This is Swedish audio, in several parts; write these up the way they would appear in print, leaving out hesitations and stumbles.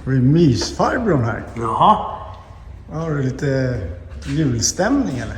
Det är mysfarbrorn här. Jaha. Har du lite julstämning eller?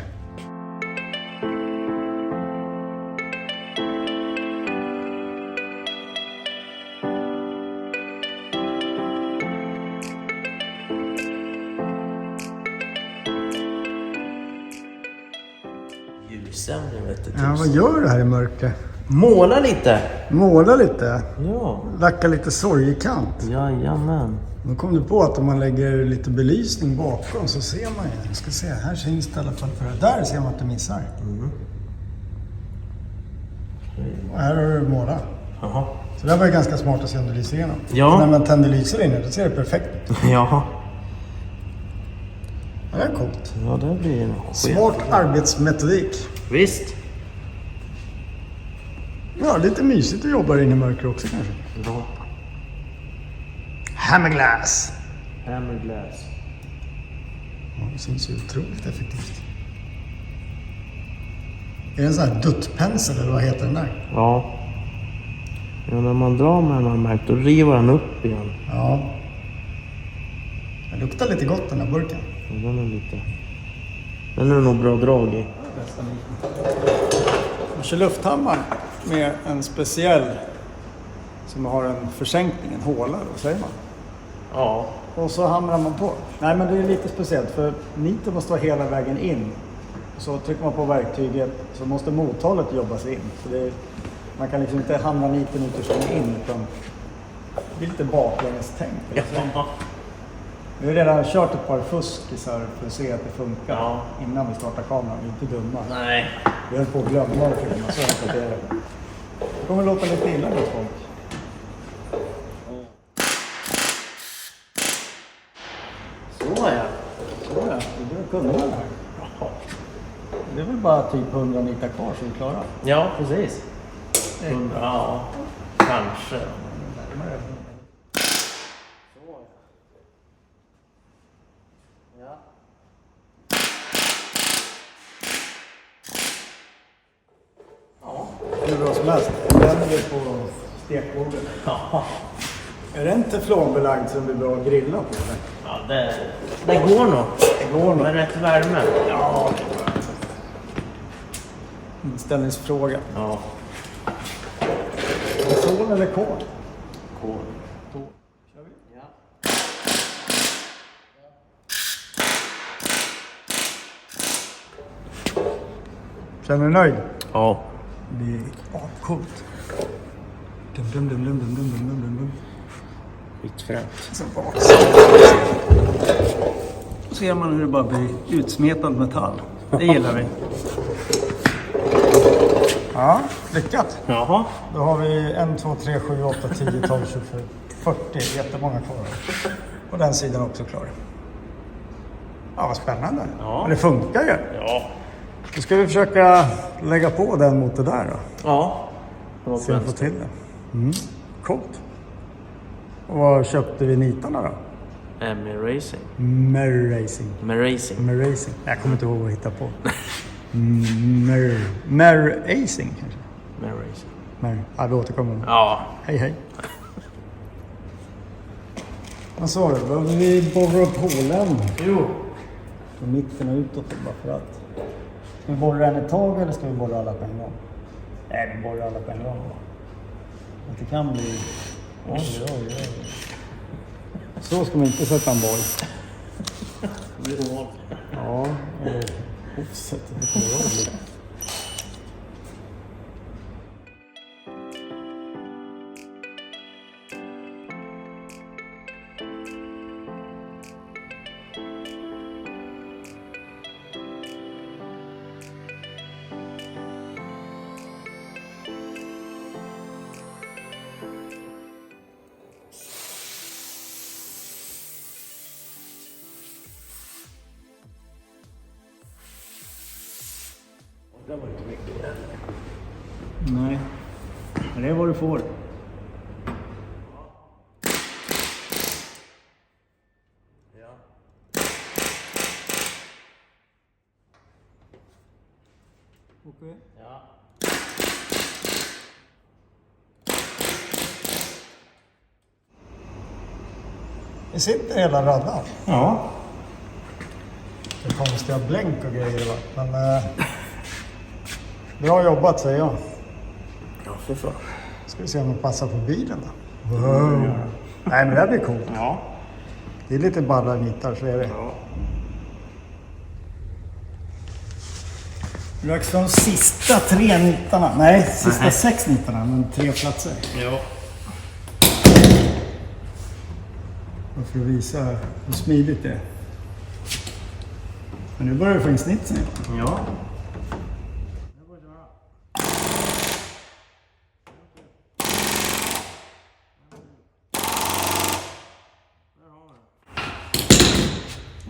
Julstämning vet du. Ja, vad gör du här i mörker? Måla lite. Måla lite. Ja. Lacka lite sorgkant. Jajamän. Då kom du på att om man lägger lite belysning bakom så ser man ju. Jag ska se, här syns det i alla fall för det. Där ser man att du missar. Och här har du målat. Jaha. Så det var ju ganska smart att se om du lyser igenom. Ja. För när man tänder lyser inne, då ser det perfekt ut. Jaha. Ja, det är coolt. Ja, det blir en Smart arbetsmetodik. Visst. Ja, lite mysigt att jobba inne i mörker också kanske. Ja. Hammerglass. Hammerglass. Ja, det syns ju otroligt effektivt. Är det en sån här duttpensel eller vad heter den där? Ja. Ja, när man drar med den här märkt, då river den upp igen. Ja. Det luktar lite gott den här burken. Ja, den är lite... Den är nog bra drag i. Jag kör lufthammar med en speciell som har en försänkning, en håla då, säger man. Ja. Och så hamrar man på. Nej, men det är lite speciellt för niten måste vara hela vägen in. Så trycker man på verktyget så måste mothållet jobba sig in. Så det är, man kan liksom inte hamra niten utifrån in utan det är lite baklänges tänk. Ja. Vi har redan kört ett par fuskisar för att se att det funkar Ja. innan vi startar kameran. Vi är inte dumma. Nej. Vi höll på att glömma att filma så att det är... Det kommer låta lite illa med folk. Så ja. Så ja, du börjar kunna det här. Det är väl bara typ 100 nitar kvar så är vi klara. Ja, precis. 100, ja. Kanske. Närmare. Så ja. Ja. Hur bra som helst. Vänder vi på stekbordet. Ja. Är det inte teflonbelagd som blir bra att grilla på? Eller? Ja, det går nog. Det går nog. Med rätt värme. Ja, det går. Inställningsfråga. Ja. Sol eller kol? Kol. Då kör vi. Ja. Känner du dig nöjd? Ja. Det är coolt. Dum, dum, dum, dum, dum, dum, dum, dum, dum. Skitfränt. Så bak. Då ser man hur det bara blir utsmetad metall. Det gillar vi. Ja, lyckat. Jaha. Då har vi 1, 2, 3, 7, 8, 10, 12, 24, 40. Jättemånga kvar. Och den sidan också klar. Ja, vad spännande. Ja. Men det funkar ju. Ja. Då ska vi försöka lägga på den mot det där då. Ja. Det var Se om vi får till det. Coolt. Och vad köpte vi nitarna då? med racing. Merry Racing. Med racing. Merry Racing. Jag kommer inte ihåg vad jag hittar på. Merry Racing kanske? Med racing. Merry. Ja, vi återkommer. Ja. Hej, hej. Vad sa du? Behöver vi borra upp hålen? Jo. Från mitten och utåt bara för att. Ska vi borra en i taget eller ska vi borra alla på en gång? Nej, vi borrar alla på en gång. Att det kan bli... Oj. Så ska man inte sätta en boll. Ja, offset. Det kommer jag ihåg. Det var inte mycket. Nej, men det är vad du får. Ja. Okej. Ja. Det sitter hela raddan. Ja. Det är konstiga blänk och grejer, va? Men bra jobbat, säger jag. Ja, för fan. Ska vi se om de passar på bilen då. Wow. Nej, men det här blir coolt. Ja. Det är lite ballar nitar, så är det. Ja. Det är dags för de sista 3 nittarna. Nej, sista 6 nittarna, men 3 platser. Ja. För att visa hur smidigt det är. Men nu börjar du få in snitsen. Ja.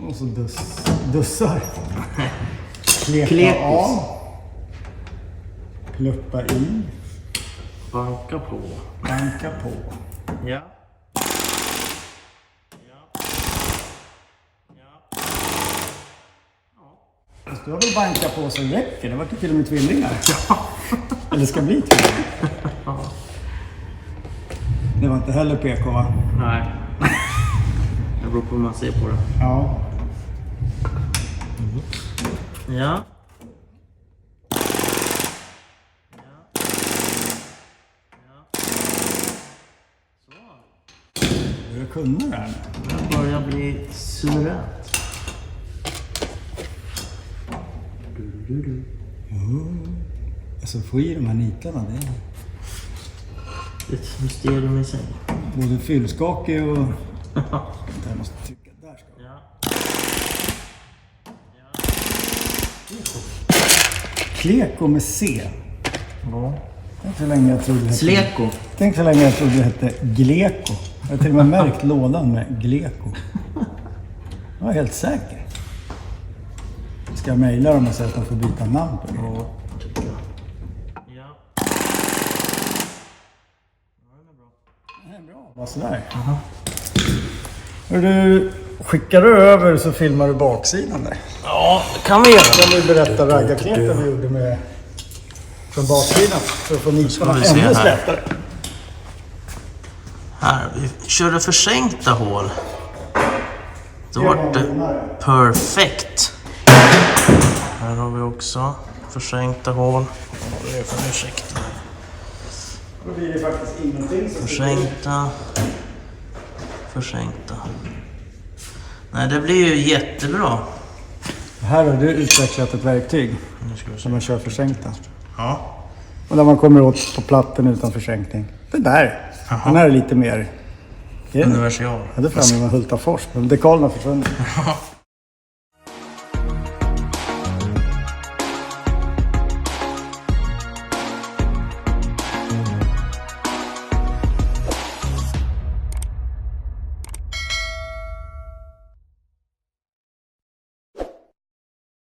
Och så dussar. Klekis. Av. Pluppa i. Banka på. Banka på. Ja. Fast du har väl banka på så det räcker. Det var till och med tvillingar. Ja. Eller ska bli tvillingar. Det var inte heller PK, va? Nej. Det beror på hur man ser på det. Ja. Ja. Du kunde det här nu. Det börjar bli suveränt. Alltså få i de här nitarna, det är Ett mysterium i sig. både fyllskakig och... Jag måste trycka, där ska Ja. Kleko med C. Ja. Tänk så länge jag trodde det hette... Sleko. Tänk så länge jag trodde det hette Gleko. Jag har till och med märkt lådan med Gleko. Jag var helt säker. Ska jag mejla dem och säga att de får byta namn på det? Ja, tycker jag. Ja. Det är bra. Vad sådär. Hör du, skickar du över så filmar du baksidan där. Ja, det kan vi göra. Kan vi berätta raggarkneten vi gjorde med från baksidan för att få nitarna vi se ännu här. slätare. Här, vi körde försänkta hål. Då vart det perfekt. Här har vi också försänkta hål. Vad är det för ursäkta? Då blir det faktiskt ingenting som... Försänkta. Nej, det blir ju jättebra. Här har du utvecklat ett verktyg Nu ska vi se. som man kör försänkta. Ja. Och där man kommer åt på platten utan försänkning. Det där. Den här är lite mer... Universal. Ja, det är framme med Hultafors. Men dekalen har försvunnit.